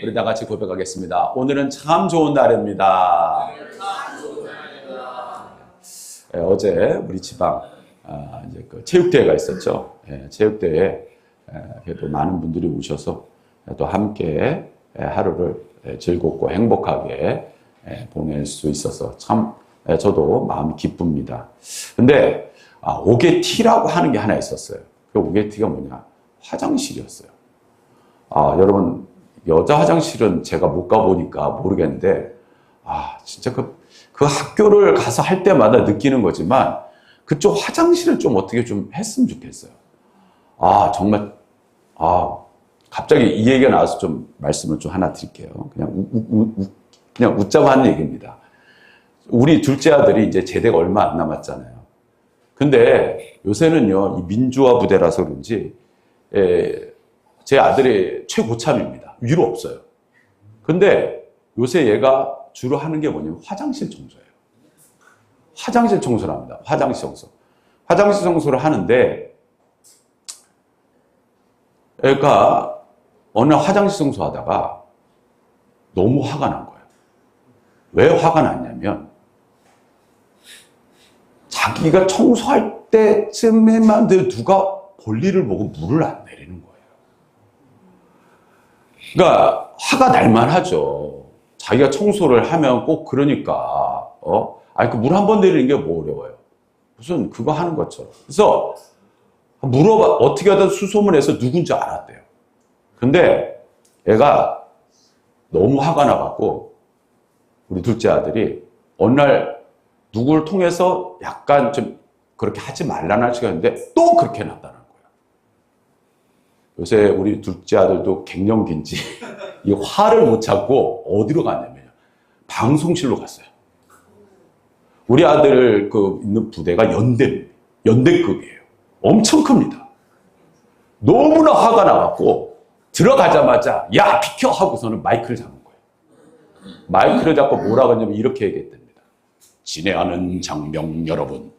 우리 다 같이 고백하겠습니다. 오늘은 참 좋은 날입니다. 어제 우리 지방 이제 그 체육대회가 있었죠. 체육대회에 그래도 많은 분들이 오셔서 또 함께 하루를 즐겁고 행복하게 보낼 수 있어서 참 저도 마음이 기쁩니다. 근데 오게티라고 하는 게 하나 있었어요. 그 오게티가 뭐냐? 화장실이었어요. 여러분, 여자 화장실은 제가 못 가보니까 모르겠는데, 진짜 그 학교를 가서 할 때마다 느끼는 거지만, 그쪽 화장실을 좀 어떻게 좀 했으면 좋겠어요. 정말, 갑자기 이 얘기가 나와서 좀 말씀을 좀 하나 드릴게요. 그냥 웃자고 하는 얘기입니다. 우리 둘째 아들이 이제 제대가 얼마 안 남았잖아요. 근데 요새는요, 이 민주화 부대라서 그런지, 제 아들이 최고참입니다. 위로 없어요. 근데 요새 얘가 주로 하는 게 뭐냐면 화장실 청소예요. 화장실 청소를 합니다. 화장실 청소. 화장실 청소를 하는데 애가 어느 화장실 청소하다가 너무 화가 난 거예요. 왜 화가 났냐면 자기가 청소할 때쯤에만 누가 볼일을 보고 물을 안 내리는 거예요. 그러니까 화가 날만 하죠. 자기가 청소를 하면 꼭 그러니까 그 물 한 번 내리는 게 뭐 어려워요. 무슨 그거 하는 것처럼. 그래서 물어봐 어떻게 하든 수소문 해서 누군지 알았대요. 근데 애가 너무 화가 나갖고 우리 둘째 아들이 어느 날 누구를 통해서 약간 좀 그렇게 하지 말라는 시간인데 또 그렇게 해놨다는 거예요. 요새 우리 둘째 아들도 갱년기인지 이 화를 못 참고 어디로 갔냐면요. 방송실로 갔어요. 우리 아들 있는 부대가 연대급이에요. 엄청 큽니다. 너무나 화가 나갖고 들어가자마자 야 비켜 하고서는 마이크를 잡은 거예요. 마이크를 잡고 뭐라고 하냐면 이렇게 얘기했답니다. 진해하는 장병 여러분,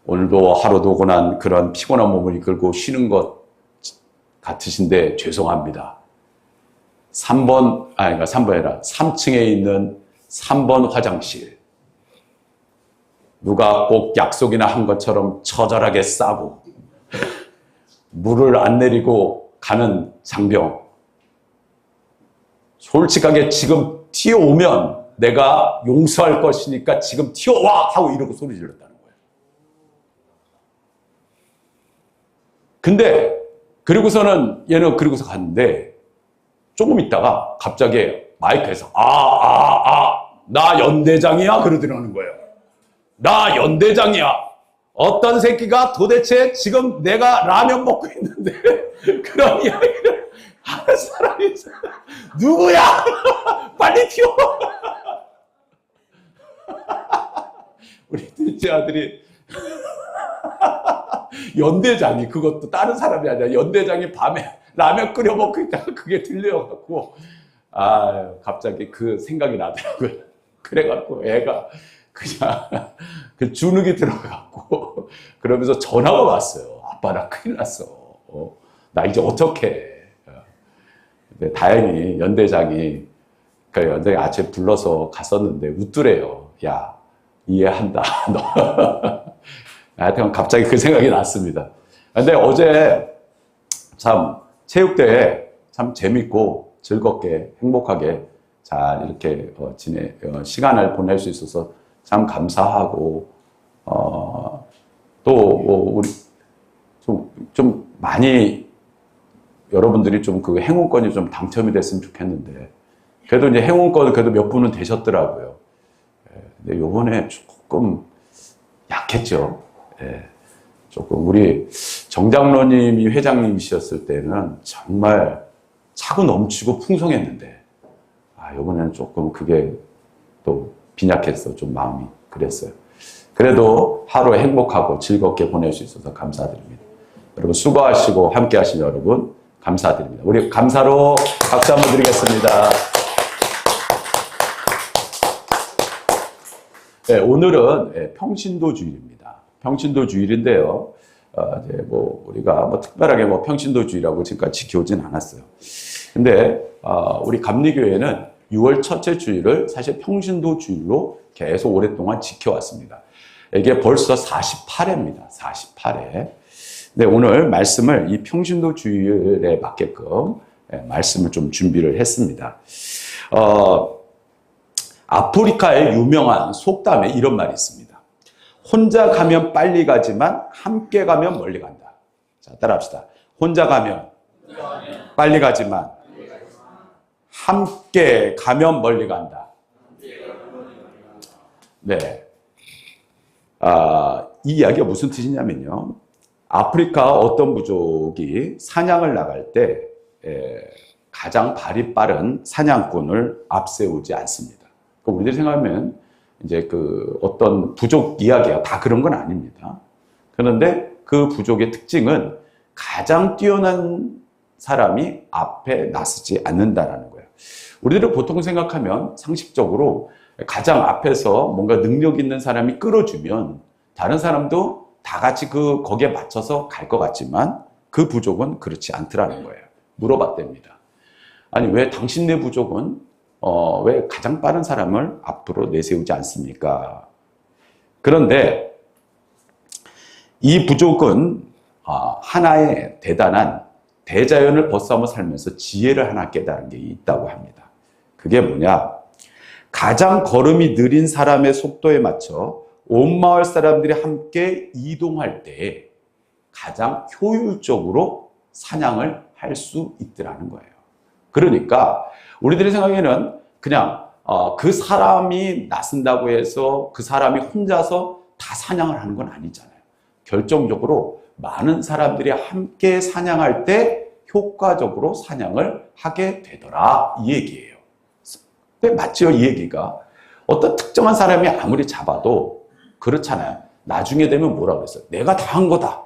오늘도 하루도 고난 그런 피곤한 몸을 이끌고 쉬는 것 같으신데 죄송합니다. 3번이 아니라 3층에 있는 3번 화장실. 누가 꼭 약속이나 한 것처럼 처절하게 싸고 물을 안 내리고 가는 장병. 솔직하게 지금 튀어오면 내가 용서할 것이니까 지금 튀어와! 하고 이러고 소리 질렀다는 거예요. 근데 그리고서는 얘는 그리고서 갔는데 조금 있다가 갑자기 마이크에서 나 연대장이야 그러더라는 거예요. 나 연대장이야. 어떤 새끼가 도대체 지금 내가 라면 먹고 있는데 그런 이야기를 하는 사람이 있어. 누구야? 빨리 튀어. 우리 둘째 아들이 연대장이, 그것도 다른 사람이 아니라 연대장이 밤에 라면 끓여 먹고 있다가 그게 들려갖고 갑자기 그 생각이 나더라고요. 그래갖고 애가 그냥 그 주눅이 들어가갖고 그러면서 전화가 왔어요. 아빠 나 큰일 났어. 나 이제 어떡해. 근데 다행히 연대장이 아침에 불러서 갔었는데 웃더래요. 야 이해한다. 하여튼 갑자기 그 생각이 났습니다. 근데 어제 참 체육대회 참 재밌고 즐겁게 행복하게 잘 이렇게 시간을 보낼 수 있어서 참 감사하고 또 우리 좀 많이 여러분들이 좀 그 행운권이 좀 당첨이 됐으면 좋겠는데 그래도 이제 행운권 그래도 몇 분은 되셨더라고요. 근데 요번에 조금 약했죠. 조금 우리 정장로님이 회장님이셨을 때는 정말 차고 넘치고 풍성했는데 이번에는 조금 그게 또 빈약해서 좀 마음이 그랬어요. 그래도 하루 행복하고 즐겁게 보낼 수 있어서 감사드립니다. 여러분 수고하시고 함께 하신 여러분 감사드립니다. 우리 감사로 박수 한번 드리겠습니다. 오늘은 평신도 주일입니다. 평신도 주일인데요. 이제 뭐 우리가 뭐 특별하게 뭐 평신도주의라고 지금까지 지켜오진 않았어요. 근데 우리 감리교회는 6월 첫째 주일을 사실 평신도주의로 계속 오랫동안 지켜왔습니다. 이게 벌써 48회입니다. 48회. 네, 오늘 말씀을 이 평신도주의에 맞게끔 말씀을 좀 준비를 했습니다. 아프리카의 유명한 속담에 이런 말이 있습니다. 혼자 가면 빨리 가지만 함께 가면 멀리 간다. 자, 따라합시다. 혼자 가면 빨리 가지만 함께 가면 멀리 간다. 네. 이 이야기가 무슨 뜻이냐면요. 아프리카 어떤 부족이 사냥을 나갈 때 가장 발이 빠른 사냥꾼을 앞세우지 않습니다. 우리들이 생각하면 이제 그 어떤 부족 이야기가 다 그런 건 아닙니다. 그런데 그 부족의 특징은 가장 뛰어난 사람이 앞에 나서지 않는다라는 거예요. 우리들은 보통 생각하면 상식적으로 가장 앞에서 뭔가 능력 있는 사람이 끌어주면 다른 사람도 다 같이 거기에 맞춰서 갈 것 같지만 그 부족은 그렇지 않더라는 거예요. 물어봤답니다. 아니, 왜 당신네 부족은 왜 가장 빠른 사람을 앞으로 내세우지 않습니까? 그런데 이 부족은 하나의 대단한 대자연을 벗삼아 살면서 지혜를 하나 깨달은 게 있다고 합니다. 그게 뭐냐? 가장 걸음이 느린 사람의 속도에 맞춰 온 마을 사람들이 함께 이동할 때 가장 효율적으로 사냥을 할 수 있더라는 거예요. 그러니까 우리들의 생각에는 그냥 그 사람이 나선다고 해서 그 사람이 혼자서 다 사냥을 하는 건 아니잖아요. 결정적으로 많은 사람들이 함께 사냥할 때 효과적으로 사냥을 하게 되더라, 이 얘기예요. 근데 맞죠, 이 얘기가. 어떤 특정한 사람이 아무리 잡아도 그렇잖아요. 나중에 되면 뭐라고 그랬어요? 내가 다 한 거다.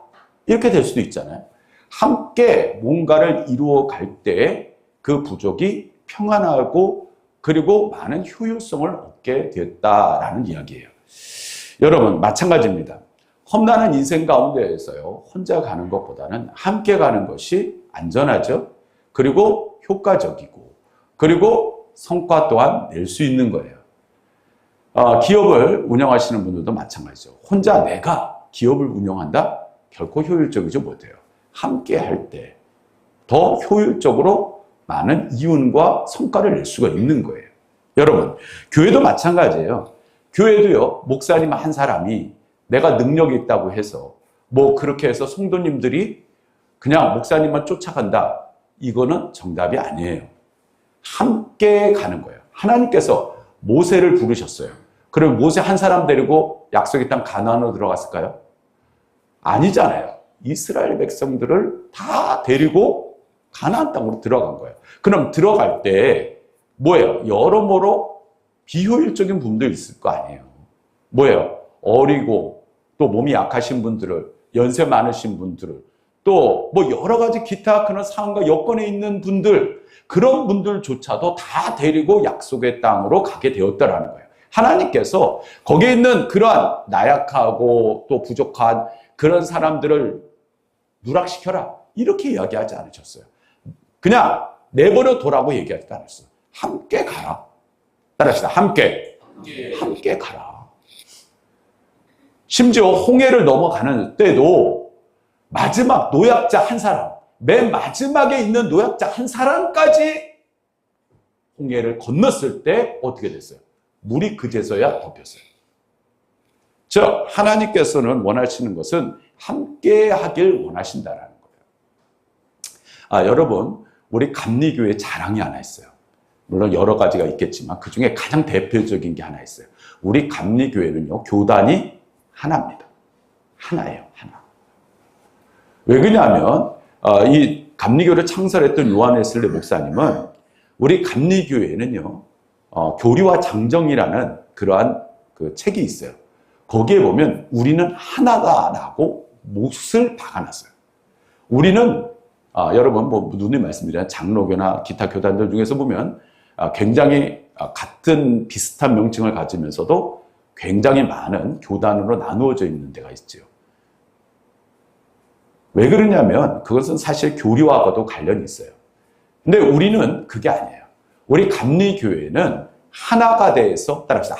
이렇게 될 수도 있잖아요. 함께 뭔가를 이루어 갈 때 그 부족이 평안하고 그리고 많은 효율성을 얻게 됐다라는 이야기예요. 여러분, 마찬가지입니다. 험난한 인생 가운데에서요, 혼자 가는 것보다는 함께 가는 것이 안전하죠. 그리고 효과적이고, 그리고 성과 또한 낼 수 있는 거예요. 기업을 운영하시는 분들도 마찬가지죠. 혼자 내가 기업을 운영한다? 결코 효율적이지 못해요. 함께 할 때 더 효율적으로 많은 이윤과 성과를 낼 수가 있는 거예요. 여러분, 교회도 마찬가지예요. 교회도요, 목사님 한 사람이 내가 능력이 있다고 해서 뭐 그렇게 해서 성도님들이 그냥 목사님만 쫓아간다. 이거는 정답이 아니에요. 함께 가는 거예요. 하나님께서 모세를 부르셨어요. 그럼 모세 한 사람 데리고 약속의 땅 가나안으로 들어갔을까요? 아니잖아요. 이스라엘 백성들을 다 데리고 가나안 땅으로 들어간 거예요. 그럼 들어갈 때 뭐예요? 여러모로 비효율적인 분도 있을 거 아니에요. 뭐예요? 어리고 또 몸이 약하신 분들을, 연세 많으신 분들을, 또 뭐 여러 가지 기타 그런 상황과 여건에 있는 분들, 그런 분들조차도 다 데리고 약속의 땅으로 가게 되었다라는 거예요. 하나님께서 거기에 있는 그러한 나약하고 또 부족한 그런 사람들을 누락시켜라, 이렇게 이야기하지 않으셨어요. 그냥 내버려 둬라고 얘기하지 않았어요. 함께 가라. 따라합시다. 함께 가라. 심지어 홍해를 넘어가는 때도 마지막 노약자 한 사람, 맨 마지막에 있는 노약자 한 사람까지 홍해를 건넜을 때 어떻게 됐어요? 물이 그제서야 덮였어요. 즉, 하나님께서는 원하시는 것은 함께 하길 원하신다라는 거예요. 여러분, 우리 감리교회 자랑이 하나 있어요. 물론 여러 가지가 있겠지만 그 중에 가장 대표적인 게 하나 있어요. 우리 감리교회는요, 교단이 하나입니다. 하나예요, 하나. 왜 그러냐면 이 감리교를 창설했던 요한 웨슬리 목사님은 우리 감리교회는요, 교리와 장정이라는 그러한 그 책이 있어요. 거기에 보면 우리는 하나다라고 못을 박아놨어요. 우리는 여러분 뭐 누님 말씀드린 장로교나 기타 교단들 중에서 보면 굉장히 같은 비슷한 명칭을 가지면서도 굉장히 많은 교단으로 나누어져 있는 데가 있죠. 왜 그러냐면 그것은 사실 교리와도 관련이 있어요. 근데 우리는 그게 아니에요. 우리 감리교회는 하나가 돼서 따라합시다.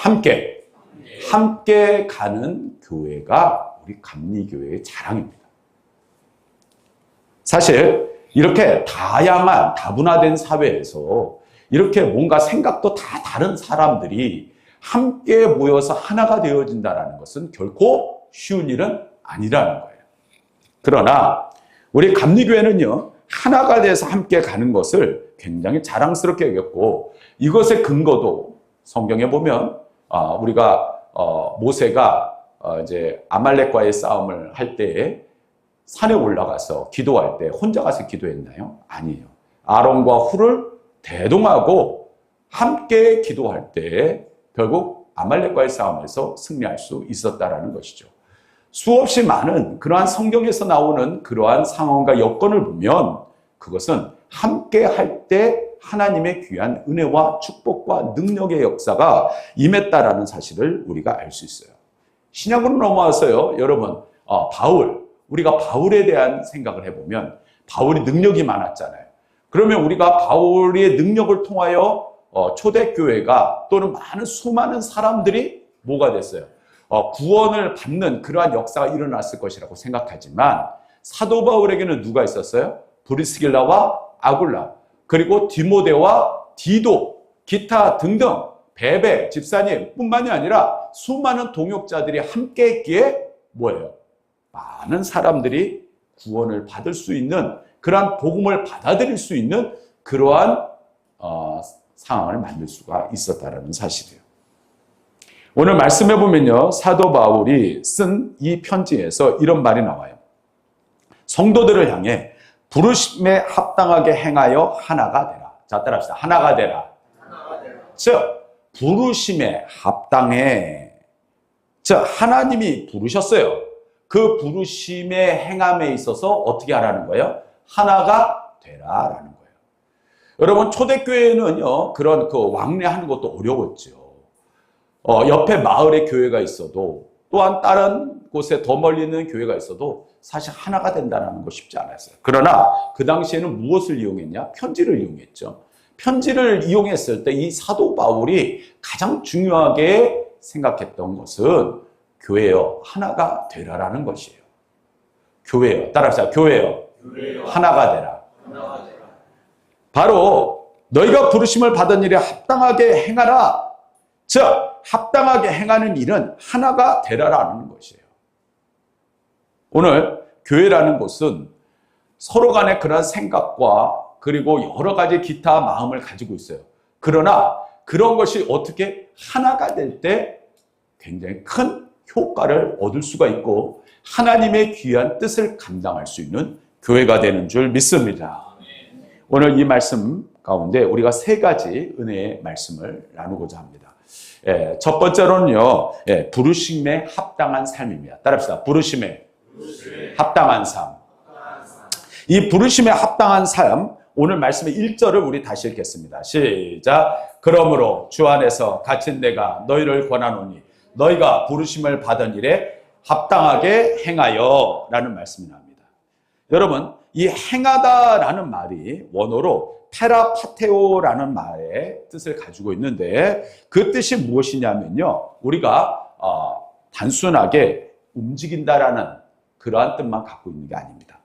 함께 가는 교회가 우리 감리교회의 자랑입니다. 사실 이렇게 다양한 다분화된 사회에서 이렇게 뭔가 생각도 다 다른 사람들이 함께 모여서 하나가 되어진다는 것은 결코 쉬운 일은 아니라는 거예요. 그러나 우리 감리교회는요, 하나가 돼서 함께 가는 것을 굉장히 자랑스럽게 여겼고, 이것의 근거도 성경에 보면 우리가 모세가 이제 아말렉과의 싸움을 할 때에 산에 올라가서 기도할 때 혼자 가서 기도했나요? 아니에요. 아론과 훌을 대동하고 함께 기도할 때 결국 아말렉과의 싸움에서 승리할 수 있었다라는 것이죠. 수없이 많은 그러한 성경에서 나오는 그러한 상황과 여건을 보면 그것은 함께 할 때 하나님의 귀한 은혜와 축복과 능력의 역사가 임했다라는 사실을 우리가 알 수 있어요. 신약으로 넘어와서요, 여러분, 우리가 바울에 대한 생각을 해보면 바울이 능력이 많았잖아요. 그러면 우리가 바울의 능력을 통하여 초대교회가 또는 수많은 사람들이 뭐가 됐어요? 구원을 받는 그러한 역사가 일어났을 것이라고 생각하지만 사도 바울에게는 누가 있었어요? 브리스길라와 아굴라, 그리고 디모데와 디도, 기타 등등 베베 집사님 뿐만이 아니라 수많은 동역자들이 함께 했기에 뭐예요? 많은 사람들이 구원을 받을 수 있는 그러한 복음을 받아들일 수 있는 그러한 상황을 만들 수가 있었다는 사실이에요. 오늘 말씀해 보면요, 사도 바울이 쓴 이 편지에서 이런 말이 나와요. 성도들을 향해 부르심에 합당하게 행하여 하나가 되라. 자, 따라합시다. 하나가 되라. 즉 부르심에 합당해. 즉 하나님이 부르셨어요. 그 부르심의 행함에 있어서 어떻게 하라는 거예요? 하나가 되라라는 거예요. 여러분, 초대교회는요, 그런 왕래하는 것도 어려웠죠. 옆에 마을에 교회가 있어도, 또한 다른 곳에 더 멀리 있는 교회가 있어도 사실 하나가 된다는 거 쉽지 않았어요. 그러나 그 당시에는 무엇을 이용했냐? 편지를 이용했죠. 편지를 이용했을 때 이 사도 바울이 가장 중요하게 생각했던 것은 교회여 하나가 되라라는 것이에요. 교회여, 따라합시다. 교회여 하나가 되라. 바로 너희가 부르심을 받은 일에 합당하게 행하라. 즉 합당하게 행하는 일은 하나가 되라라는 것이에요. 오늘 교회라는 곳은 서로 간의 그런 생각과 그리고 여러 가지 기타 마음을 가지고 있어요. 그러나 그런 것이 어떻게 하나가 될 때 굉장히 큰 효과를 얻을 수가 있고 하나님의 귀한 뜻을 감당할 수 있는 교회가 되는 줄 믿습니다. 오늘 이 말씀 가운데 우리가 세 가지 은혜의 말씀을 나누고자 합니다. 첫 번째로는요, 부르심에 합당한 삶입니다. 따라합시다. 부르심에 합당한 삶. 이 부르심에 합당한 삶, 오늘 말씀의 1절을 우리 다시 읽겠습니다. 시작. 그러므로 주 안에서 갇힌 내가 너희를 권하노니 너희가 부르심을 받은 일에 합당하게 행하여 라는 말씀이 나옵니다. 여러분, 이 행하다라는 말이 원어로 테라파테오라는 말의 뜻을 가지고 있는데 그 뜻이 무엇이냐면요, 우리가 단순하게 움직인다라는 그러한 뜻만 갖고 있는 게 아닙니다.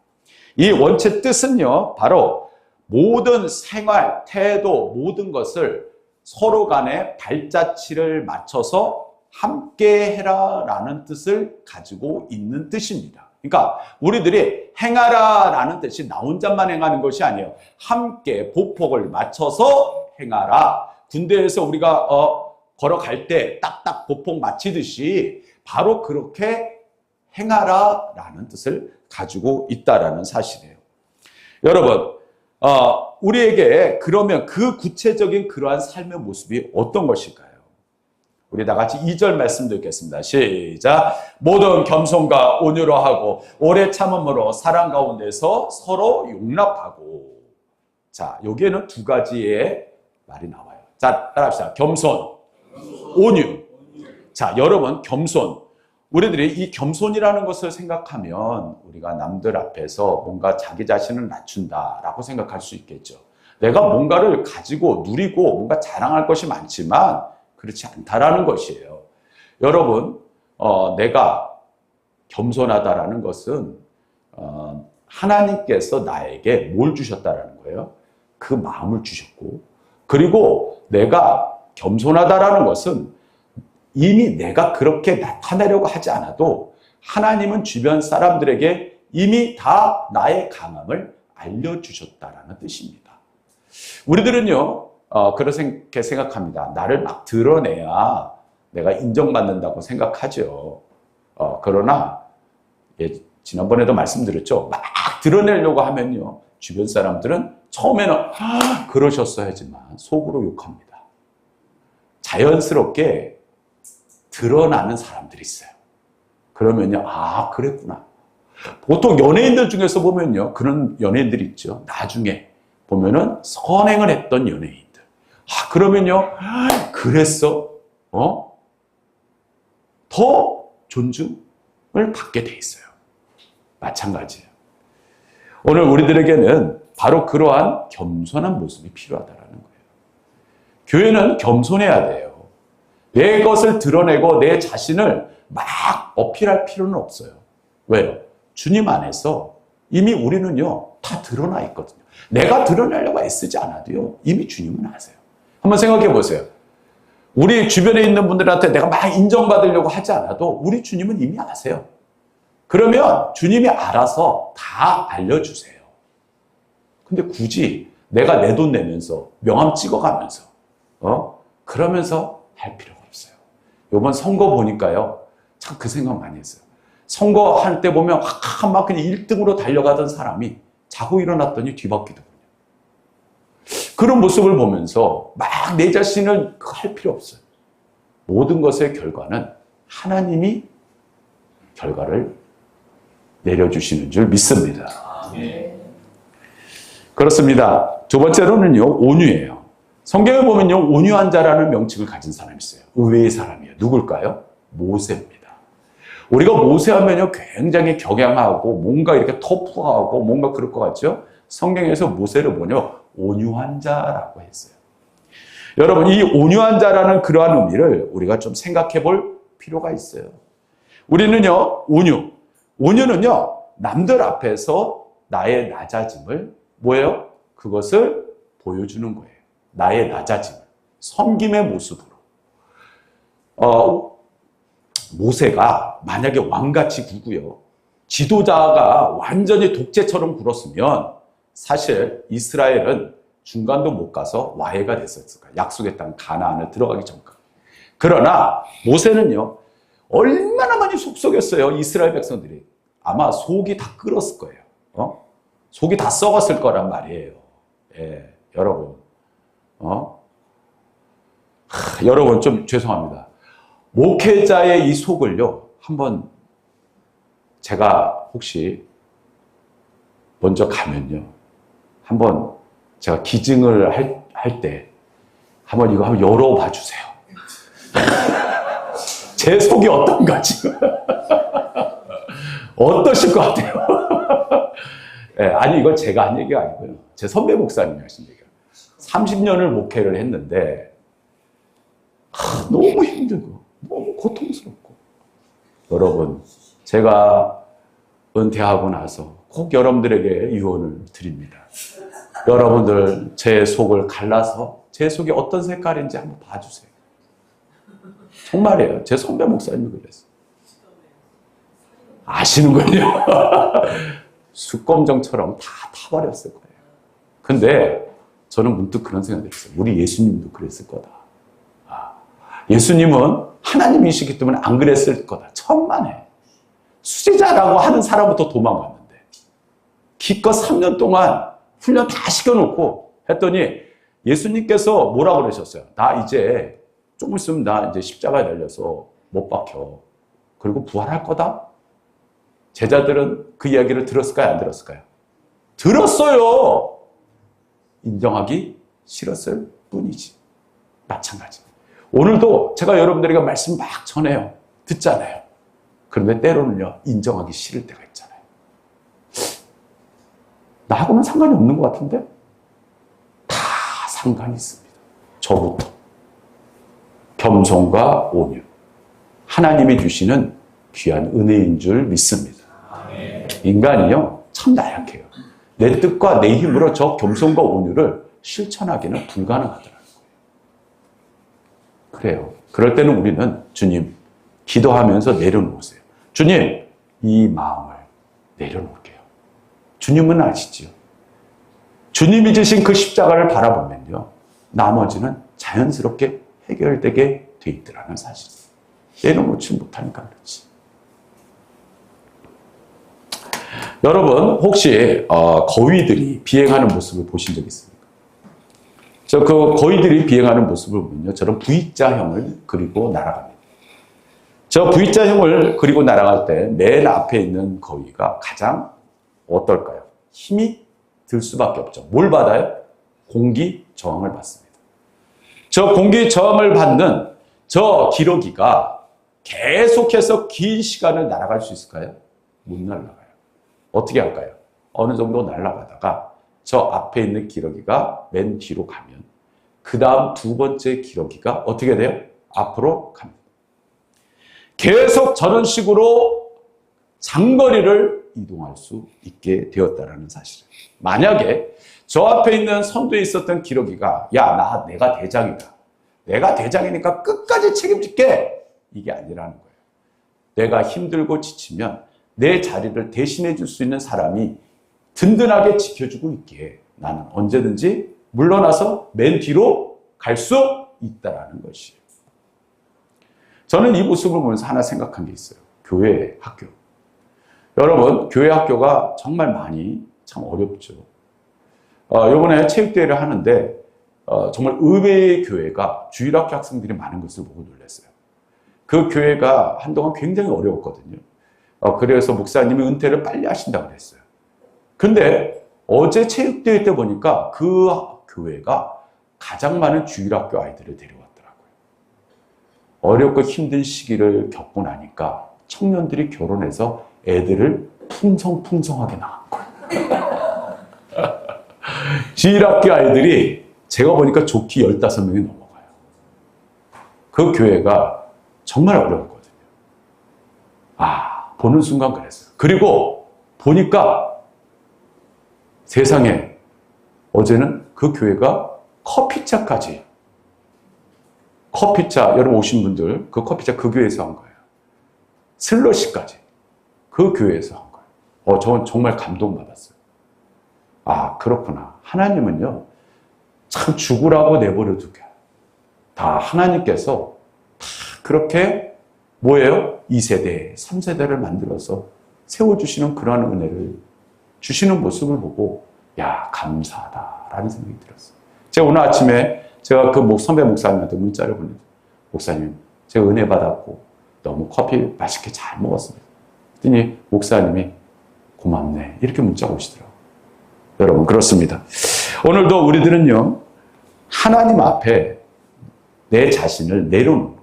이 원체 뜻은요, 바로 모든 생활, 태도, 모든 것을 서로 간에 발자취를 맞춰서 함께 해라라는 뜻을 가지고 있는 뜻입니다. 그러니까 우리들이 행하라라는 뜻이 나 혼자만 행하는 것이 아니에요. 함께 보폭을 맞춰서 행하라. 군대에서 우리가 걸어갈 때 딱딱 보폭 맞추듯이 바로 그렇게 행하라라는 뜻을 가지고 있다라는 사실이에요. 여러분, 우리에게 그러면 그 구체적인 그러한 삶의 모습이 어떤 것일까요? 우리 다 같이 2절 말씀 듣겠습니다. 시작. 모든 겸손과 온유로 하고 오래 참음으로 사랑 가운데서 서로 용납하고. 자, 여기에는 두 가지의 말이 나와요. 자, 따라합시다. 겸손, 온유. 자, 여러분, 겸손. 우리들이 이 겸손이라는 것을 생각하면 우리가 남들 앞에서 뭔가 자기 자신을 낮춘다라고 생각할 수 있겠죠. 내가 뭔가를 가지고 누리고 뭔가 자랑할 것이 많지만 그렇지 않다라는 것이에요. 여러분, 내가 겸손하다라는 것은 하나님께서 나에게 뭘 주셨다라는 거예요? 그 마음을 주셨고, 그리고 내가 겸손하다라는 것은 이미 내가 그렇게 나타내려고 하지 않아도 하나님은 주변 사람들에게 이미 다 나의 강함을 알려주셨다라는 뜻입니다. 우리들은요, 그렇게 생각합니다. 나를 막 드러내야 내가 인정받는다고 생각하죠. 그러나, 지난번에도 말씀드렸죠. 막 드러내려고 하면요, 주변 사람들은 처음에는, 그러셨어야지만 속으로 욕합니다. 자연스럽게 드러나는 사람들이 있어요. 그러면요, 그랬구나. 보통 연예인들 중에서 보면요, 그런 연예인들이 있죠. 나중에 보면은 선행을 했던 연예인들. 그러면요, 그랬어? 더 존중을 받게 돼 있어요. 마찬가지예요. 오늘 우리들에게는 바로 그러한 겸손한 모습이 필요하다는 거예요. 교회는 겸손해야 돼요. 내 것을 드러내고 내 자신을 막 어필할 필요는 없어요. 왜요? 주님 안에서 이미 우리는요, 다 드러나 있거든요. 내가 드러내려고 애쓰지 않아도요, 이미 주님은 아세요. 한번 생각해 보세요. 우리 주변에 있는 분들한테 내가 막 인정받으려고 하지 않아도 우리 주님은 이미 아세요. 그러면 주님이 알아서 다 알려주세요. 근데 굳이 내가 내 돈 내면서 명함 찍어가면서 그러면서 할 필요가 없어요. 이번 선거 보니까요, 참 그 생각 많이 했어요. 선거할 때 보면 막 그냥 1등으로 달려가던 사람이 자고 일어났더니 뒤바뀌더군요. 그런 모습을 보면서 막 내 자신을 할 필요 없어요. 모든 것의 결과는 하나님이 결과를 내려주시는 줄 믿습니다. 그렇습니다. 두 번째로는요, 온유예요. 성경에 보면요, 온유한 자라는 명칭을 가진 사람이 있어요. 의외의 사람이에요. 누굴까요? 모세입니다. 우리가 모세하면요, 굉장히 격양하고 뭔가 이렇게 터프하고 뭔가 그럴 것 같죠? 성경에서 모세를 뭐냐? 온유한 자라고 했어요. 여러분, 이 온유한 자라는 그러한 의미를 우리가 좀 생각해 볼 필요가 있어요. 우리는요, 온유는요, 남들 앞에서 나의 낮아짐을 뭐예요? 그것을 보여주는 거예요. 나의 낮아짐, 섬김의 모습으로. 모세가 만약에 왕같이 굴고요, 지도자가 완전히 독재처럼 굴었으면 사실 이스라엘은 중간도 못 가서 와해가 됐었을 거예요. 약속의 땅 가나안을 들어가기 전까지. 그러나 모세는요, 얼마나 많이 속썩였어요. 이스라엘 백성들이. 아마 속이 다 끓었을 거예요. 속이 다 썩었을 거란 말이에요. 여러분. 여러분, 좀 죄송합니다. 목회자의 이 속을요, 한번 제가 혹시 먼저 가면요, 한번 제가 기증을 할 때 한번 이거 한번 열어봐 주세요. 제 속이 어떤가 지금. 어떠실 것 같아요? 아니, 이건 제가 한 얘기가 아니고요. 제 선배 목사님이 하신 얘기예요. 30년을 목회를 했는데 너무 힘들고 너무 고통스럽고. 여러분, 제가 은퇴하고 나서 꼭 여러분들에게 유언을 드립니다. 여러분들 제 속을 갈라서 제 속이 어떤 색깔인지 한번 봐주세요. 정말이에요. 제 선배 목사님이 그랬어요. 아시는군요. 숯검정처럼 다 타버렸을 거예요. 근데 저는 문득 그런 생각이 들었어요. 우리 예수님도 그랬을 거다. 예수님은 하나님이시기 때문에 안 그랬을 거다. 천만에. 수제자라고 하는 사람부터 도망갔는데 기껏 3년 동안 훈련 다 시켜놓고 했더니 예수님께서 뭐라고 그러셨어요? 나 이제 좀 있으면 나 이제 십자가에 달려서 못 박혀. 그리고 부활할 거다? 제자들은 그 이야기를 들었을까요? 안 들었을까요? 들었어요. 인정하기 싫었을 뿐이지. 마찬가지. 오늘도 제가 여러분들에게 말씀 막 전해요. 듣잖아요. 그런데 때로는요, 인정하기 싫을 때가 있잖아요. 나하고는 상관이 없는 것 같은데? 다 상관이 있습니다. 저부터. 겸손과 온유. 하나님이 주시는 귀한 은혜인 줄 믿습니다. 인간이요, 참 나약해요. 내 뜻과 내 힘으로 저 겸손과 온유를 실천하기는 불가능하더라고요. 그래요. 그럴 때는 우리는 주님, 기도하면서 내려놓으세요. 주님, 이 마음을 내려놓을게요. 주님은 아시지요. 주님이 지신 그 십자가를 바라보면요, 나머지는 자연스럽게 해결되게 돼 있더라는 사실. 내려놓지 못하니까 그렇지. 여러분, 혹시 거위들이 비행하는 모습을 보신 적 있습니까? 저 그 거위들이 비행하는 모습을 보면요, 저런 V자형을 그리고 날아갑니다. 저 V자형을 그리고 날아갈 때 맨 앞에 있는 거위가 가장 어떨까요? 힘이 들 수밖에 없죠. 뭘 받아요? 공기 저항을 받습니다. 저 공기 저항을 받는 저 기러기가 계속해서 긴 시간을 날아갈 수 있을까요? 못 날아가요. 어떻게 할까요? 어느 정도 날아가다가 저 앞에 있는 기러기가 맨 뒤로 가면 그 다음 두 번째 기러기가 어떻게 돼요? 앞으로 갑니다. 계속 저런 식으로 장거리를 이동할 수 있게 되었다는 사실이에요. 만약에 저 앞에 있는 선두에 있었던 기러기가 야, 내가 대장이다. 내가 대장이니까 끝까지 책임질게. 이게 아니라는 거예요. 내가 힘들고 지치면 내 자리를 대신해 줄 수 있는 사람이 든든하게 지켜주고 있기에 나는 언제든지 물러나서 맨 뒤로 갈 수 있다는 것이에요. 저는 이 모습을 보면서 하나 생각한 게 있어요. 교회, 학교. 여러분, 교회 학교가 정말 많이 참 어렵죠. 이번에 체육대회를 하는데 정말 의외의 교회가 주일학교 학생들이 많은 것을 보고 놀랐어요. 그 교회가 한동안 굉장히 어려웠거든요. 그래서 목사님이 은퇴를 빨리 하신다고 그랬어요. 근데 어제 체육대회 때 보니까 그 교회가 가장 많은 주일학교 아이들을 데려왔더라고요. 어렵고 힘든 시기를 겪고 나니까 청년들이 결혼해서 애들을 풍성풍성하게 낳은 거예요. 주일학교 아이들이 제가 보니까 좋게 15명이 넘어가요. 그 교회가 정말 어려웠거든요. 보는 순간 그랬어요. 그리고 보니까 세상에 어제는 그 교회가 커피차까지, 커피차, 여러분 오신 분들 그 커피차 그 교회에서 한 거예요. 슬러시까지 그 교회에서 한 거예요. 저는 정말 감동받았어요. 그렇구나. 하나님은요, 참 죽으라고 내버려 두게. 다 하나님께서 다 그렇게 뭐예요? 2세대, 3세대를 만들어서 세워주시는 그러한 은혜를 주시는 모습을 보고 감사하다라는 생각이 들었어요. 제가 오늘 아침에 제가 그 선배 목사님한테 문자를 보냈어요. 목사님, 제가 은혜 받았고 너무 커피 맛있게 잘 먹었습니다. 그랬더니 목사님이 고맙네 이렇게 문자가 오시더라고요. 여러분 그렇습니다. 오늘도 우리들은요, 하나님 앞에 내 자신을 내려놓는,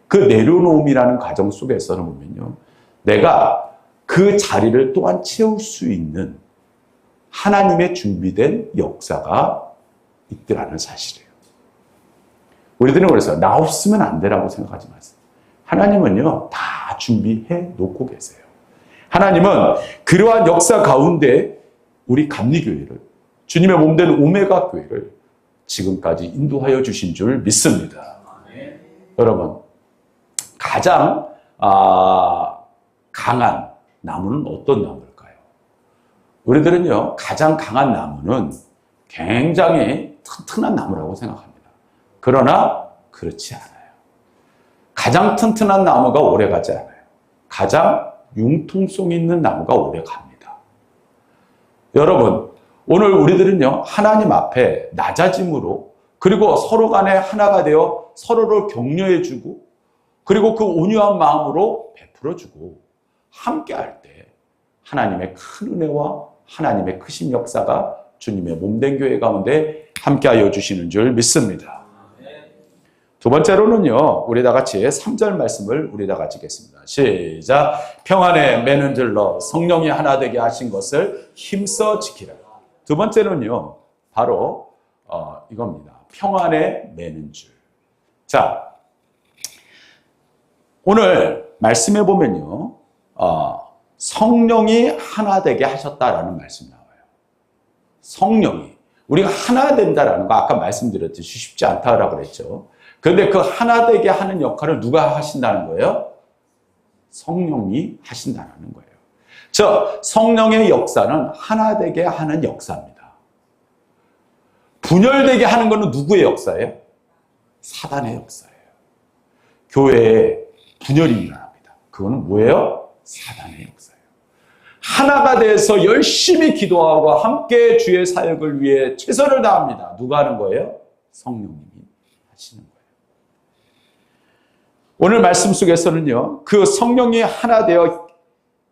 그 내려놓음이라는 과정 속에서는 보면요, 내가 그 자리를 또한 채울 수 있는 하나님의 준비된 역사가 있더라는 사실이에요. 우리들은 그래서 나 없으면 안 되라고 생각하지 마세요. 하나님은요, 다 준비해 놓고 계세요. 하나님은 그러한 역사 가운데 우리 감리교회를, 주님의 몸된 오메가 교회를 지금까지 인도하여 주신 줄 믿습니다. 여러분, 가장 강한 나무는 어떤 나무일까요? 우리들은요, 가장 강한 나무는 굉장히 튼튼한 나무라고 생각합니다. 그러나 그렇지 않아요. 가장 튼튼한 나무가 오래가지 않아요. 가장 융통성 있는 나무가 오래갑니다. 여러분, 오늘 우리들은요, 하나님 앞에 낮아짐으로, 그리고 서로 간에 하나가 되어 서로를 격려해주고, 그리고 그 온유한 마음으로 베풀어주고 함께 할 때 하나님의 큰 은혜와 하나님의 크신 역사가 주님의 몸된 교회 가운데 함께하여 주시는 줄 믿습니다. 두 번째로는요, 우리 다 같이 3절 말씀을 우리 다 같이 읽겠습니다. 시작. 평안에 매는 들러 성령이 하나 되게 하신 것을 힘써 지키라. 두 번째는요, 바로 이겁니다. 평안에 매는 줄. 자, 오늘 말씀해 보면요, 성령이 하나 되게 하셨다라는 말씀이 나와요. 성령이. 우리가 하나 된다라는 거 아까 말씀드렸듯이 쉽지 않다라고 그랬죠. 그런데 그 하나 되게 하는 역할을 누가 하신다는 거예요? 성령이 하신다는 거예요. 즉, 성령의 역사는 하나 되게 하는 역사입니다. 분열되게 하는 것은 누구의 역사예요? 사단의 역사예요. 교회에 분열이 일어납니다. 그거는 뭐예요? 사단의 역사예요. 하나가 돼서 열심히 기도하고 함께 주의 사역을 위해 최선을 다합니다. 누가 하는 거예요? 성령님이 하시는 거예요. 오늘 말씀 속에서는요, 그 성령이 하나 되어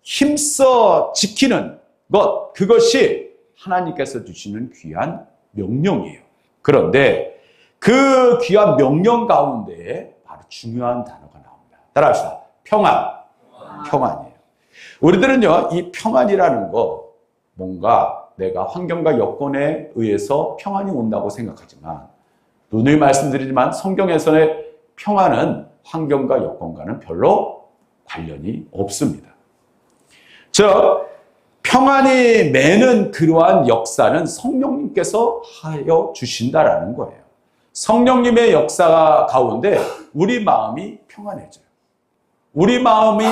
힘써 지키는 것, 그것이 하나님께서 주시는 귀한 명령이에요. 그런데 그 귀한 명령 가운데 바로 중요한 단어가 나옵니다. 따라합시다. 평안. 평안이에요. 우리들은요, 이 평안이라는 거, 뭔가 내가 환경과 여건에 의해서 평안이 온다고 생각하지만, 누누이 말씀드리지만 성경에서의 평안은 환경과 여건과는 별로 관련이 없습니다. 즉, 평안이 매는 그러한 역사는 성령님께서 하여 주신다라는 거예요. 성령님의 역사 가운데 우리 마음이 평안해져요. 우리 마음이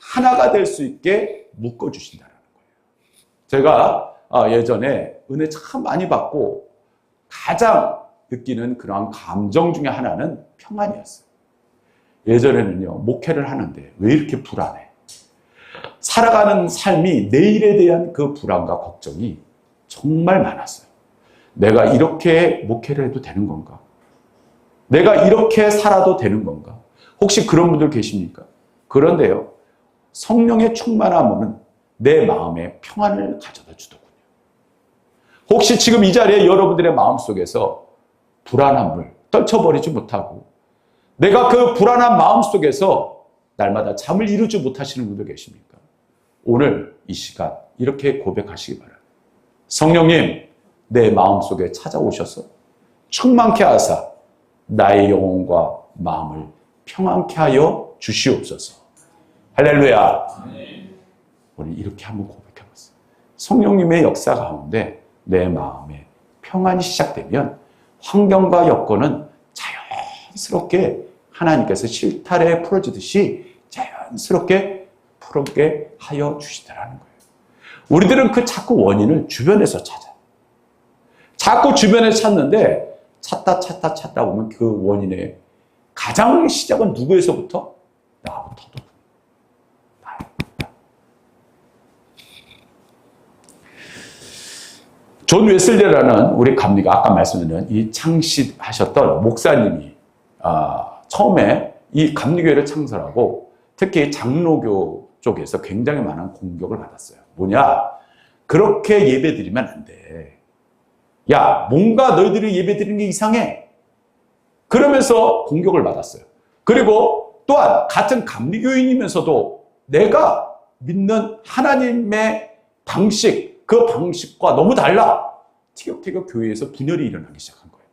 하나가 될 수 있게 묶어주신다는 거예요. 제가 예전에 은혜 참 많이 받고 가장 느끼는 그러한 감정 중에 하나는 평안이었어요. 예전에는요, 목회를 하는데 왜 이렇게 불안해? 살아가는 삶이 내일에 대한 그 불안과 걱정이 정말 많았어요. 내가 이렇게 목회를 해도 되는 건가? 내가 이렇게 살아도 되는 건가? 혹시 그런 분들 계십니까? 그런데요, 성령의 충만함은 내 마음에 평안을 가져다 주더군요. 혹시 지금 이 자리에 여러분들의 마음속에서 불안함을 떨쳐버리지 못하고 내가 그 불안한 마음속에서 날마다 잠을 이루지 못하시는 분들 계십니까? 오늘 이 시간 이렇게 고백하시기 바랍니다. 성령님, 내 마음속에 찾아오셔서 충만케 하사 나의 영혼과 마음을 평안케 하여 주시옵소서. 할렐루야. 우리 이렇게 한번 고백해봤어요. 성령님의 역사 가운데 내 마음에 평안이 시작되면 환경과 여건은 자연스럽게 하나님께서 실타래 풀어주듯이 자연스럽게 풀게 하여 주시더라는 거예요. 우리들은 그 자꾸 원인을 주변에서 찾아요. 자꾸 주변에 찾는데 찾다 보면 그 원인의 가장 시작은 누구에서부터? 나부터도. 존 웨슬리라는 우리 감리가 아까 말씀드린 이 창시하셨던 목사님이 처음에 이 감리교회를 창설하고 특히 장로교 쪽에서 굉장히 많은 공격을 받았어요. 뭐냐? 그렇게 예배드리면 안 돼. 야, 뭔가 너희들이 예배드리는 게 이상해. 그러면서 공격을 받았어요. 그리고 또한 같은 감리교인이면서도 내가 믿는 하나님의 방식, 그 방식과 너무 달라. 티격태격 교회에서 분열이 일어나기 시작한 거예요.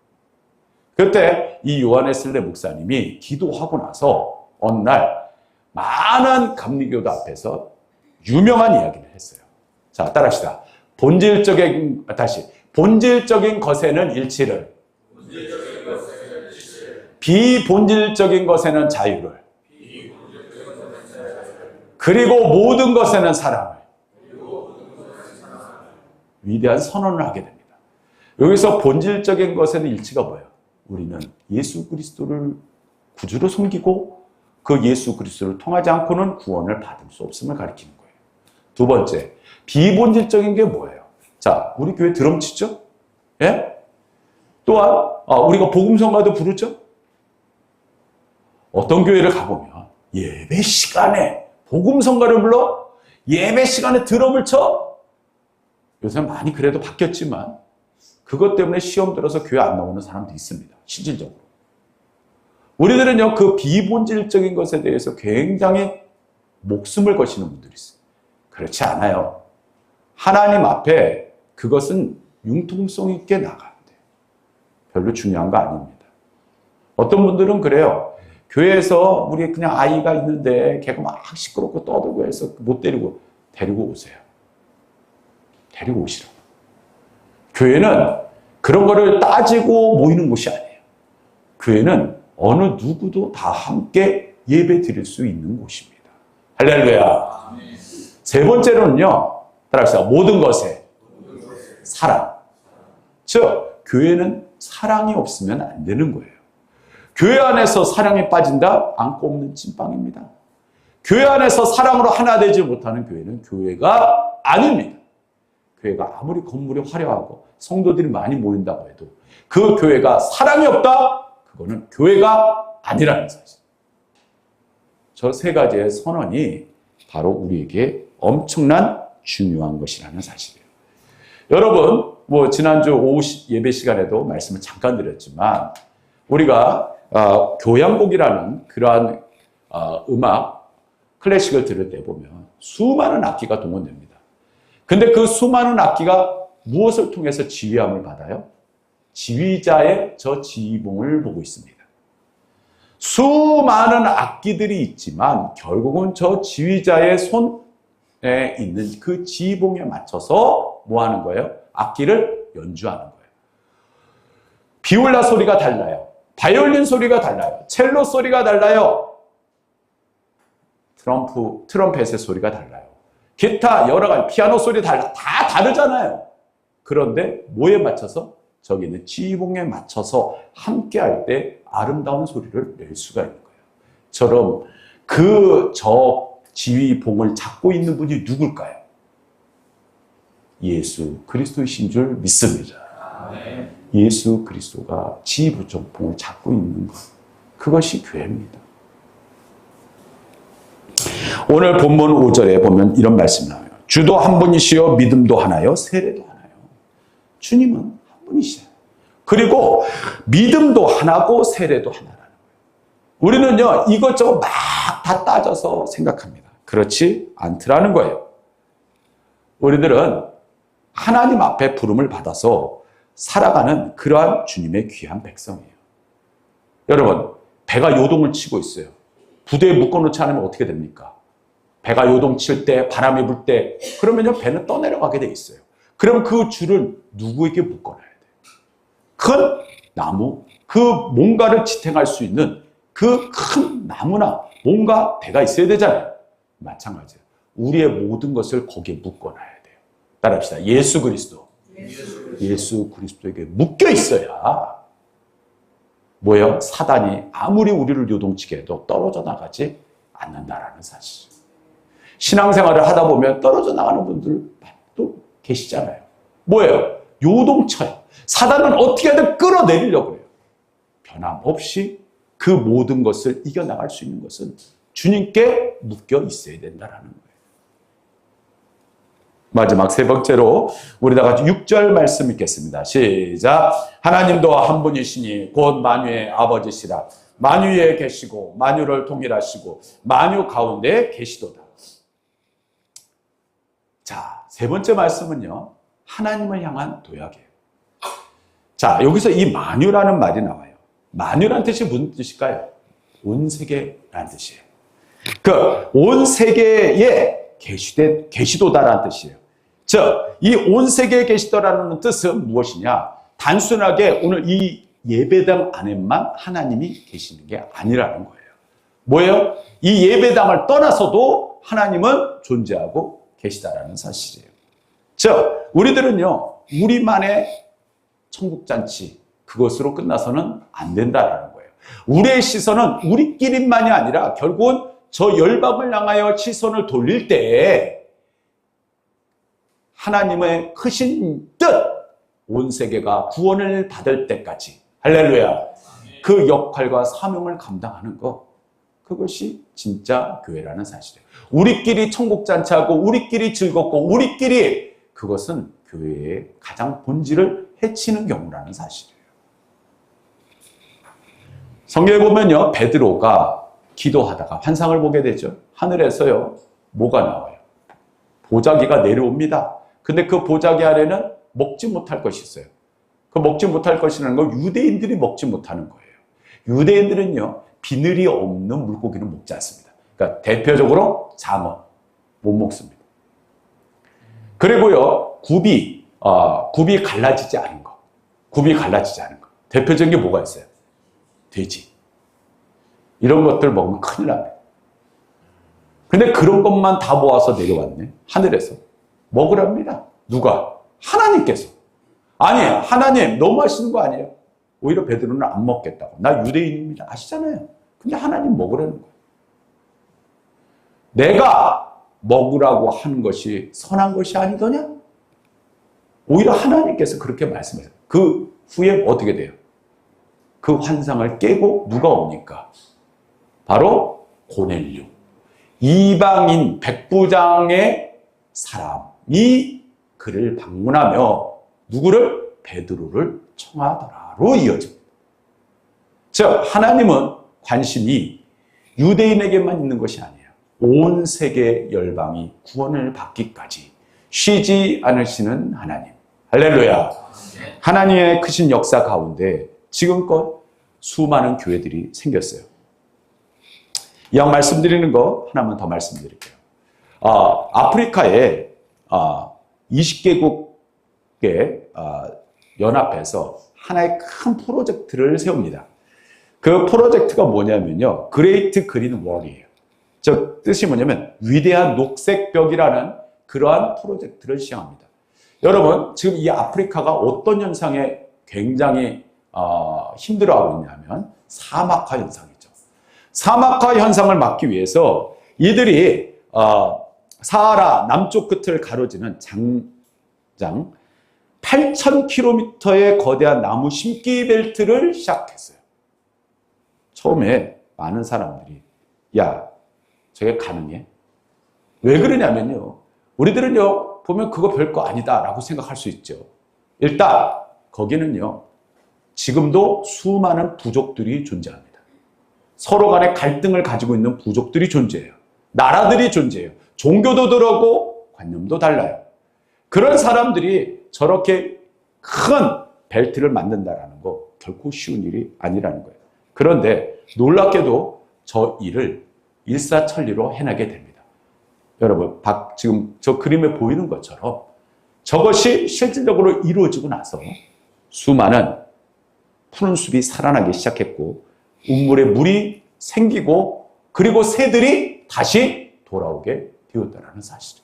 그때 이 요한 슬레 목사님이 기도하고 나서 어느 날 많은 감리교도 앞에서 유명한 이야기를 했어요. 자, 따라합시다. 본질적인 것에는 일치를, 비본질적인 것에는 자유를, 그리고 모든 것에는 사랑을, 위대한 선언을 하게 됩니다. 여기서 본질적인 것에는 일치가 뭐예요? 우리는 예수 그리스도를 구주로 섬기고 그 예수 그리스도를 통하지 않고는 구원을 받을 수 없음을 가리키는 거예요. 두 번째, 비본질적인 게 뭐예요? 자, 우리 교회 드럼 치죠? 예? 또한 우리가 복음성가도 부르죠? 어떤 교회를 가보면 예배 시간에 복음성가를 불러? 예배 시간에 드럼을 쳐? 요새 많이 그래도 바뀌었지만 그것 때문에 시험 들어서 교회 안 나오는 사람도 있습니다. 실질적으로. 우리들은요, 그 비본질적인 것에 대해서 굉장히 목숨을 거시는 분들이 있어요. 그렇지 않아요. 하나님 앞에 그것은 융통성 있게 나가야 돼요. 별로 중요한 거 아닙니다. 어떤 분들은 그래요. 교회에서 우리 그냥 아이가 있는데 걔가 막 시끄럽고 떠들고 해서 못 데리고 오세요. 데리고 오시라고. 교회는 그런 거를 따지고 모이는 곳이 아니에요. 교회는 어느 누구도 다 함께 예배 드릴 수 있는 곳입니다. 할렐루야. 세 번째로는요, 따라합시다. 모든 것에 사랑. 즉, 교회는 사랑이 없으면 안 되는 거예요. 교회 안에서 사랑이 빠진다? 안고 없는 찐빵입니다. 교회 안에서 사랑으로 하나 되지 못하는 교회는 교회가 아닙니다. 교회가 아무리 건물이 화려하고 성도들이 많이 모인다고 해도 그 교회가 사랑이 없다? 그거는 교회가 아니라는 사실. 저 세 가지의 선언이 바로 우리에게 엄청난 중요한 것이라는 사실이에요. 여러분, 지난주 오후 예배 시간에도 말씀을 잠깐 드렸지만 우리가 교향곡이라는 그러한 음악, 클래식을 들을 때 보면 수많은 악기가 동원됩니다. 근데 그 수많은 악기가 무엇을 통해서 지휘함을 받아요? 지휘자의 저 지휘봉을 보고 있습니다. 수많은 악기들이 있지만 결국은 저 지휘자의 손에 있는 그 지휘봉에 맞춰서 뭐 하는 거예요? 악기를 연주하는 거예요. 비올라 소리가 달라요. 바이올린 소리가 달라요. 첼로 소리가 달라요. 트럼펫의 소리가 달라요. 기타 여러 가지 피아노 소리 다 다르잖아요. 그런데 뭐에 맞춰서? 저기 있는 지휘봉에 맞춰서 함께 할 때 아름다운 소리를 낼 수가 있는 거예요. 처럼 저 지휘봉을 잡고 있는 분이 누굴까요? 예수 그리스도이신 줄 믿습니다. 예수 그리스도가 지휘봉을 잡고 있는 것, 그것이 교회입니다. 오늘 본문 5절에 보면 이런 말씀이 나와요. 주도 한 분이시요 믿음도 하나요 세례도 하나요. 주님은 한 분이시죠. 그리고 믿음도 하나고 세례도 하나라는 거예요. 우리는요 이것저것 막 다 따져서 생각합니다. 그렇지 않더라는 거예요. 우리들은 하나님 앞에 부름을 받아서 살아가는 그러한 주님의 귀한 백성이에요. 여러분, 배가 요동을 치고 있어요. 부대에 묶어놓지 않으면 어떻게 됩니까? 배가 요동칠 때, 바람이 불 때, 그러면요 배는 떠내려가게 돼 있어요. 그럼 그 줄을 누구에게 묶어놔야 돼요? 큰 나무, 그 뭔가를 지탱할 수 있는 그 큰 나무나 뭔가 배가 있어야 되잖아요. 마찬가지예요. 우리의 모든 것을 거기에 묶어놔야 돼요. 따라합시다. 예수 그리스도. 예수 그리스도에게 묶여 있어야 뭐예요? 사단이 아무리 우리를 요동치게 해도 떨어져 나가지 않는다라는 사실. 신앙생활을 하다 보면 떨어져 나가는 분들 또 계시잖아요. 뭐예요? 요동쳐요. 사단은 어떻게든 끌어내리려고 해요. 변함없이 그 모든 것을 이겨나갈 수 있는 것은 주님께 묶여 있어야 된다는 거예요. 마지막 세 번째로 우리 다 같이 6절 말씀 읽겠습니다. 시작. 하나님도 한 분이시니 곧 만유의 아버지시라. 만유에 계시고 만유를 통일하시고 만유 가운데 계시도다. 자, 세 번째 말씀은요. 하나님을 향한 도약이에요. 자, 여기서 이 만유라는 말이 나와요. 만유라는 뜻이 무슨 뜻일까요? 온 세계라는 뜻이에요. 그 온 세계에 계시도다라는 뜻이에요. 즉, 이 온 세계에 계시도라는 뜻은 무엇이냐? 단순하게 오늘 이 예배당 안에만 하나님이 계시는 게 아니라는 거예요. 뭐예요? 이 예배당을 떠나서도 하나님은 존재하고 계시다라는 사실이에요. 즉, 우리들은요, 우리만의 천국잔치, 그것으로 끝나서는 안 된다라는 거예요. 우리의 시선은 우리끼리만이 아니라 결국은 저 열방을 향하여 시선을 돌릴 때 하나님의 크신 뜻, 온 세계가 구원을 받을 때까지, 할렐루야, 그 역할과 사명을 감당하는 것, 그것이 진짜 교회라는 사실이에요. 우리끼리 천국잔치하고 우리끼리 즐겁고 우리끼리, 그것은 교회의 가장 본질을 해치는 경우라는 사실이에요. 성경에 보면요, 베드로가 기도하다가 환상을 보게 되죠. 하늘에서요, 뭐가 나와요? 보자기가 내려옵니다. 근데 그 보자기 아래는 먹지 못할 것이 있어요. 그 먹지 못할 것이라는 건 유대인들이 먹지 못하는 거예요. 유대인들은요, 비늘이 없는 물고기는 먹지 않습니다. 그러니까 대표적으로 장어, 못 먹습니다. 그리고요, 굽이 갈라지지 않은 거. 굽이 갈라지지 않은 거. 대표적인 게 뭐가 있어요? 돼지. 이런 것들 먹으면 큰일 납니다. 근데 그런 것만 다 모아서 내려왔네. 하늘에서. 먹으랍니다. 누가? 하나님께서. 아니, 하나님 너무 맛있는 거 아니에요? 오히려 베드로는 안 먹겠다고. 나 유대인입니다. 아시잖아요. 근데 하나님 먹으라는 거예요. 내가 먹으라고 하는 것이 선한 것이 아니더냐? 오히려 하나님께서 그렇게 말씀해요. 그 후에 어떻게 돼요? 그 환상을 깨고 누가 옵니까? 바로 고넬료. 이방인 백부장의 사람이 그를 방문하며 누구를? 베드로를 청하더라로 이어집니다. 즉 하나님은 관심이 유대인에게만 있는 것이 아니에요. 온 세계 열방이 구원을 받기까지 쉬지 않으시는 하나님. 할렐루야. 하나님의 크신 역사 가운데 지금껏 수많은 교회들이 생겼어요. 이왕 말씀드리는 거 하나만 더 말씀드릴게요. 아프리카에 20개국의 연합해서 하나의 큰 프로젝트를 세웁니다. 그 프로젝트가 뭐냐면요, 그레이트 그린 월이에요. 즉 뜻이 뭐냐면 위대한 녹색벽이라는 그러한 프로젝트를 시행합니다. 여러분, 지금 이 아프리카가 어떤 현상에 굉장히 힘들어하고 있냐면 사막화 현상이죠. 사막화 현상을 막기 위해서 이들이 사하라 남쪽 끝을 가로지는 장장 8,000km의 거대한 나무 심기 벨트를 시작했어요. 처음에 많은 사람들이 야, 저게 가능해? 왜 그러냐면요, 우리들은요 보면 그거 별거 아니다 라고 생각할 수 있죠. 일단 거기는요 지금도 수많은 부족들이 존재합니다. 서로 간에 갈등을 가지고 있는 부족들이 존재해요. 나라들이 존재해요. 종교도 다르고 관념도 달라요. 그런 사람들이 저렇게 큰 벨트를 만든다는 거 결코 쉬운 일이 아니라는 거예요. 그런데 놀랍게도 저 일을 일사천리로 해내게 됩니다. 여러분, 지금 저 그림에 보이는 것처럼 저것이 실질적으로 이루어지고 나서 수많은 푸른 숲이 살아나기 시작했고 우물에 물이 생기고 그리고 새들이 다시 돌아오게 되었다는 사실이에요.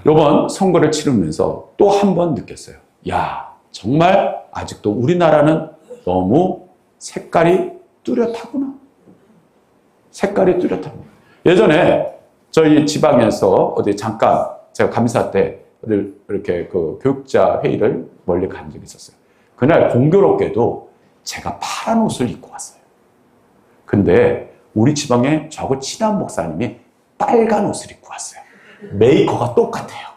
이번 선거를 치르면서 또 한 번 느꼈어요. 야, 정말 아직도 우리나라는 너무 색깔이 뚜렷하구나. 색깔이 뚜렷합니다. 예전에 저희 지방에서 어디 잠깐 제가 감사 때 이렇게 그 교육자 회의를 멀리 간 적이 있었어요. 그날 공교롭게도 제가 파란 옷을 입고 왔어요. 근데 우리 지방에 저하고 친한 목사님이 빨간 옷을 입고 왔어요. 메이커가 똑같아요.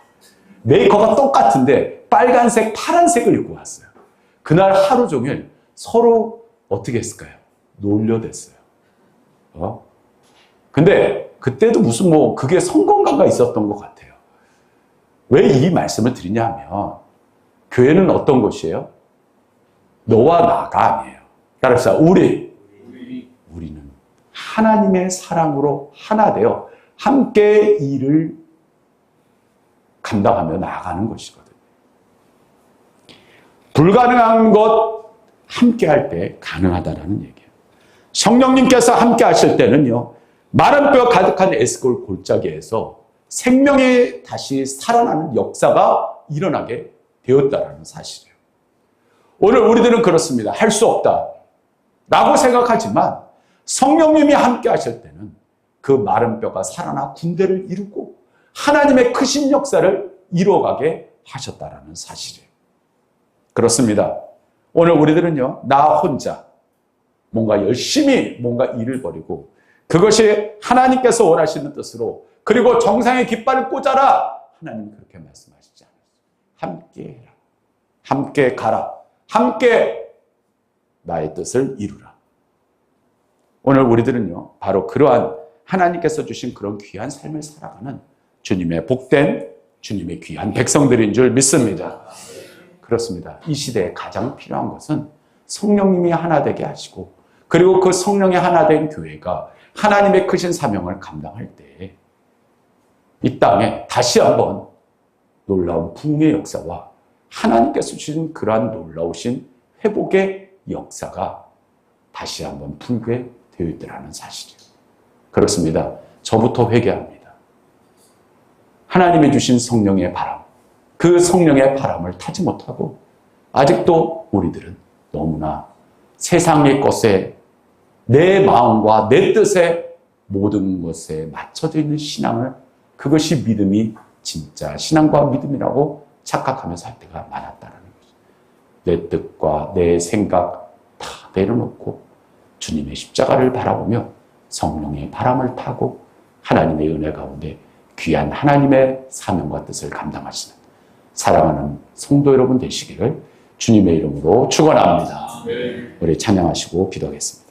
메이커가 똑같은데 빨간색, 파란색을 입고 왔어요. 그날 하루 종일 서로 어떻게 했을까요? 놀려댔어요. 근데 그때도 무슨 그게 성공가가 있었던 것 같아요. 왜 이 말씀을 드리냐 하면 교회는 어떤 곳이에요? 너와 나가 아니에요. 따라서 우리는 하나님의 사랑으로 하나 되어 함께 일을 감당하며 나아가는 것이거든요. 불가능한 것 함께 할 때 가능하다라는 얘기예요. 성령님께서 함께 하실 때는요, 마른 뼈 가득한 에스골 골짜기에서 생명이 다시 살아나는 역사가 일어나게 되었다라는 사실이에요. 오늘 우리들은 그렇습니다. 할 수 없다 라고 생각하지만 성령님이 함께 하실 때는 그 마른 뼈가 살아나 군대를 이루고 하나님의 크신 역사를 이루어가게 하셨다라는 사실이에요. 그렇습니다. 오늘 우리들은요, 나 혼자 뭔가 열심히 뭔가 일을 벌이고 그것이 하나님께서 원하시는 뜻으로 그리고 정상의 깃발을 꽂아라. 하나님은 그렇게 말씀하시지 않았어요. 함께 해라. 함께 가라. 함께 나의 뜻을 이루라. 오늘 우리들은요, 바로 그러한 하나님께서 주신 그런 귀한 삶을 살아가는 주님의 복된, 주님의 귀한 백성들인 줄 믿습니다. 그렇습니다. 이 시대에 가장 필요한 것은 성령님이 하나 되게 하시고, 그리고 그 성령이 하나 된 교회가 하나님의 크신 사명을 감당할 때 이 땅에 다시 한번 놀라운 부흥의 역사와 하나님께서 주신 그러한 놀라우신 회복의 역사가 다시 한번 불게 되어 있더라는 사실이에요. 그렇습니다. 저부터 회개합니다. 하나님이 주신 성령의 바람, 그 성령의 바람을 타지 못하고 아직도 우리들은 너무나 세상의 것에 내 마음과 내 뜻에 모든 것에 맞춰져 있는 신앙을, 그것이 믿음이 진짜 신앙과 믿음이라고 착각하며 살 때가 많았다는 거죠. 내 뜻과 내 생각 다 내려놓고 주님의 십자가를 바라보며 성령의 바람을 타고 하나님의 은혜 가운데 귀한 하나님의 사명과 뜻을 감당하시는 사랑하는 성도 여러분 되시기를 주님의 이름으로 축원합니다. 우리 찬양하시고 기도하겠습니다.